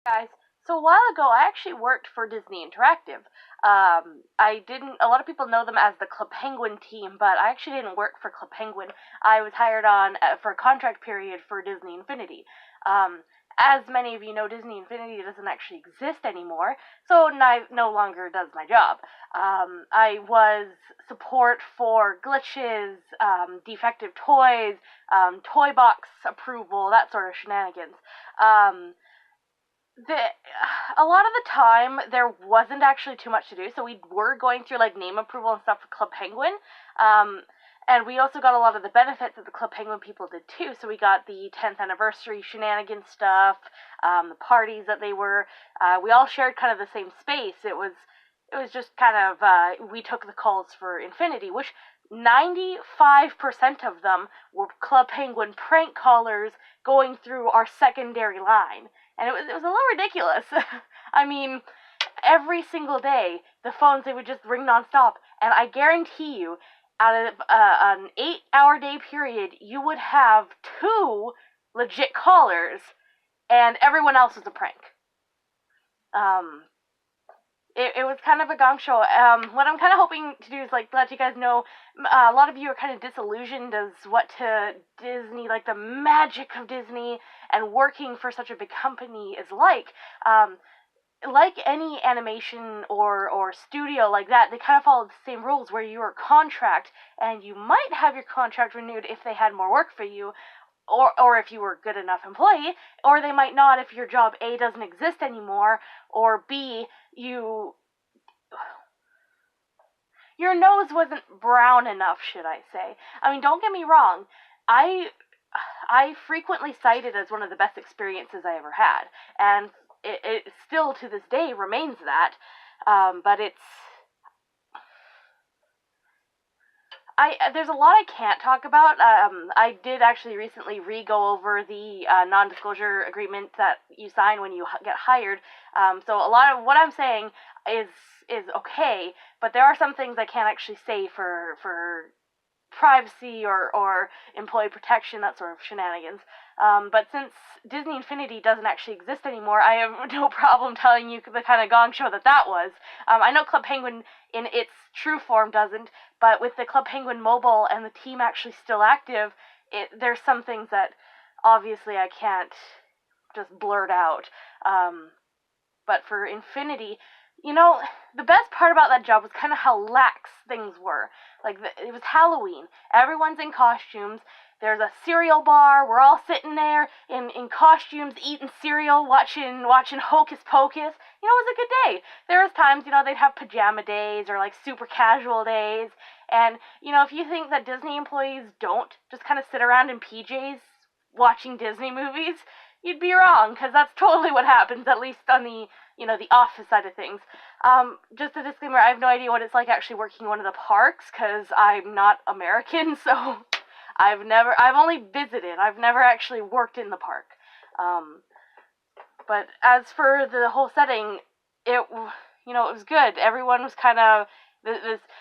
Guys, so a while ago I actually worked for Disney Interactive. A lot of people know them as the Club Penguin team, but I actually didn't work for Club Penguin. I was hired on for a contract period for Disney Infinity. Um, as many of you know, Disney Infinity doesn't actually exist anymore, so no longer does my job. I was support for glitches, defective toys, toy box approval, that sort of shenanigans. Um, the a lot of the time there wasn't actually too much to do, so we were going through like name approval and stuff for Club Penguin, um, and we also got a lot of the benefits that the Club Penguin people did too. So we got the 10th anniversary shenanigans stuff, the parties that they were. We all shared kind of the same space. It was just kind of we took the calls for Infinity, which 95% of them were Club Penguin prank callers going through our secondary line, and it was a little ridiculous. I mean, every single day the phones, they would just ring nonstop, and I guarantee you, out of an 8-hour day period, you would have two legit callers, and everyone else was a prank. Um, it was kind of a gong show. What I'm kind of hoping to do is like let you guys know. A lot of you are kind of disillusioned as what to Disney, like the magic of Disney and working for such a big company is like. Like any animation or studio like that, they kind of follow the same rules where you're a contract, and you might have your contract renewed if they had more work for you, or if you were a good enough employee, or they might not if your job A doesn't exist anymore, or B, your nose wasn't brown enough, should I say. I mean, don't get me wrong. I I frequently cite it as one of the best experiences I ever had, and it still to this day remains that. But there's a lot I can't talk about. I did actually recently re-go over the non-disclosure agreement that you sign when you get hired. So a lot of what I'm saying is is okay, but there are some things I can't actually say for privacy or employee protection, that sort of shenanigans. But since Disney Infinity doesn't actually exist anymore, I have no problem telling you the kind of gong show that was. I know Club Penguin in its true form doesn't, but with the Club Penguin mobile and the team actually still active, there's some things that obviously I can't just blurt out. But for Infinity, the best part about that job was kind of how lax things were. Like, it was Halloween. Everyone's in costumes. There's a cereal bar. We're all sitting there in costumes, eating cereal, watching Hocus Pocus. It was a good day. There was times, they'd have pajama days or, like, super casual days. And, if you think that Disney employees don't just kind of sit around in PJs watching Disney movies, you'd be wrong, because that's totally what happens, at least on the office side of things. Just a disclaimer, I have no idea what it's like actually working one of the parks, because I'm not American, so I've only visited, I've never actually worked in the park. But as for the whole setting, it was good. Everyone was kind of,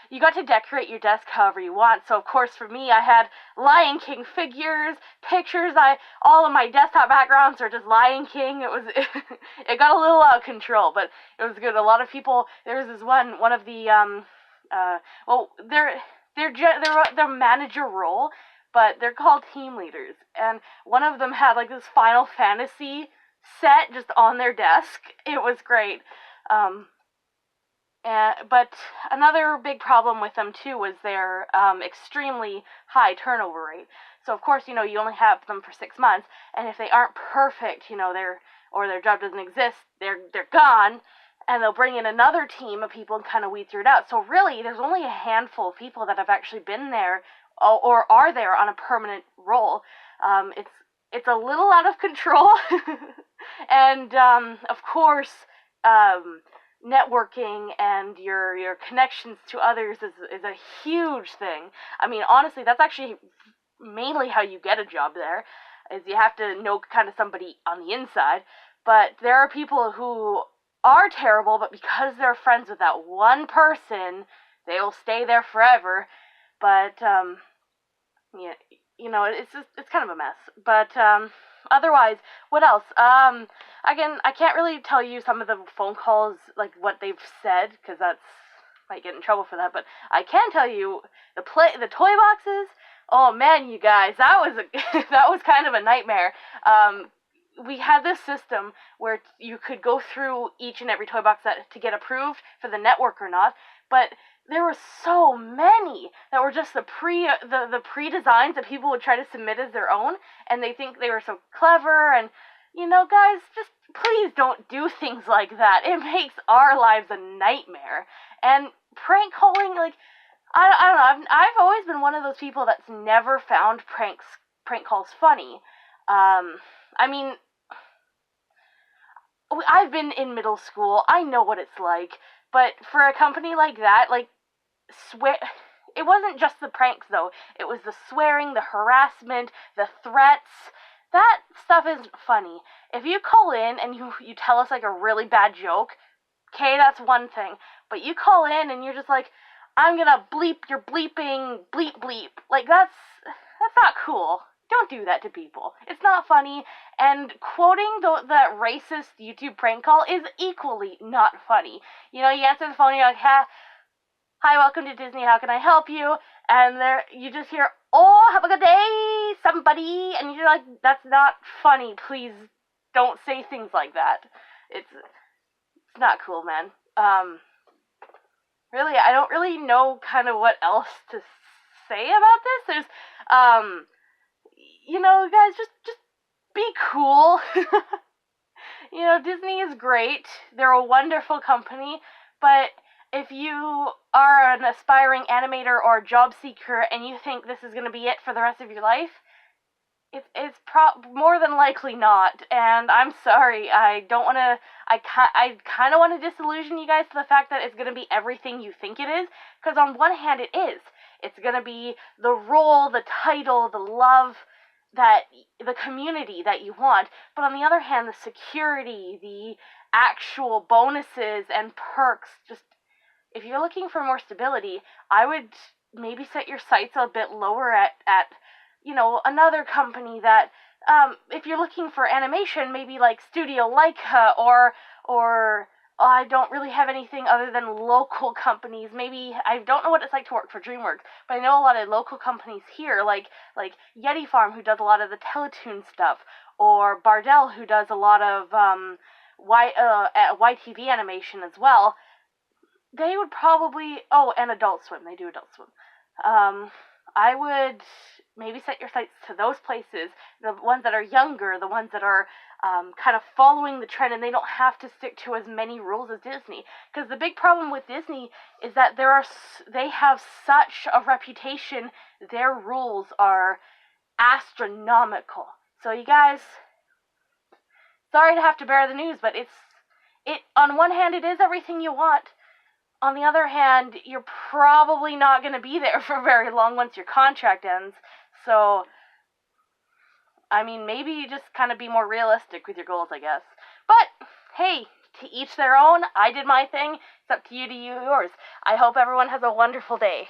you got to decorate your desk however you want. So of course for me, I had Lion King figures, pictures. All of my desktop backgrounds are just Lion King. It got a little out of control, but it was good. A lot of people. There was this one of the their manager role, but they're called team leaders, and one of them had like this Final Fantasy set just on their desk. It was great. But another big problem with them too was their extremely high turnover rate. So of course, you only have them for 6 months, and if they aren't perfect, their job doesn't exist, they're gone, and they'll bring in another team of people and kind of weed through it out. So really, there's only a handful of people that have actually been there or are there on a permanent role. It's a little out of control, and of course. Networking and your connections to others is a huge thing. I mean, honestly, that's actually mainly how you get a job there, is you have to know kind of somebody on the inside. But there are people who are terrible, but because they're friends with that one person, they will stay there forever. But yeah, it's kind of a mess. But otherwise, what else? Again, I can't really tell you some of the phone calls, like what they've said, because that's might get in trouble for that. But I can tell you the toy boxes. Oh man, you guys, that was that was kind of a nightmare. We had this system where you could go through each and every toy box to get approved for the network or not, but there were so many that were just the pre-designs that people would try to submit as their own, and they think they were so clever. And guys, just please don't do things like that. It makes our lives a nightmare. And prank calling, like, I don't know. I've always been one of those people that's never found prank calls funny. I mean, I've been in middle school. I know what it's like. But for a company like that, like, it wasn't just the pranks, though. It was the swearing, the harassment, the threats. That stuff isn't funny. If you call in and you tell us, like, a really bad joke, okay, that's one thing. But you call in and you're just like, I'm gonna bleep your bleeping bleep bleep. Like, that's not cool. Don't do that to people. It's not funny. And quoting that racist YouTube prank call is equally not funny. You answer the phone, you're like, hi, welcome to Disney, how can I help you? And you just hear, oh, have a good day, somebody. And you're like, that's not funny. Please don't say things like that. It's not cool, man. Really, I don't really know kind of what else to say about this. There's, guys, just be cool. Disney is great. They're a wonderful company, but if you are an aspiring animator or job seeker and you think this is going to be it for the rest of your life, it's more than likely not. And I'm sorry, I kind of want to disillusion you guys to the fact that it's going to be everything you think it is, because on one hand it is. It's going to be the role, the title, the love, the community that you want, but on the other hand, the security, the actual bonuses and perks, just, if you're looking for more stability, I would maybe set your sights a bit lower at another company that, if you're looking for animation, maybe like Studio Leica or I don't really have anything other than local companies. Maybe, I don't know what it's like to work for DreamWorks, but I know a lot of local companies here, like Yeti Farm, who does a lot of the Teletoon stuff, or Bardell, who does a lot of YTV animation as well. They would probably, and Adult Swim, they do Adult Swim. I would maybe set your sights to those places, the ones that are younger, the ones that are kind of following the trend, and they don't have to stick to as many rules as Disney. Because the big problem with Disney is that they have such a reputation, their rules are astronomical. So you guys, sorry to have to bear the news, but it on one hand, it is everything you want. On the other hand, you're probably not going to be there for very long once your contract ends. So, I mean, maybe you just kind of be more realistic with your goals, I guess. But, hey, to each their own. I did my thing. It's up to you to do yours. I hope everyone has a wonderful day.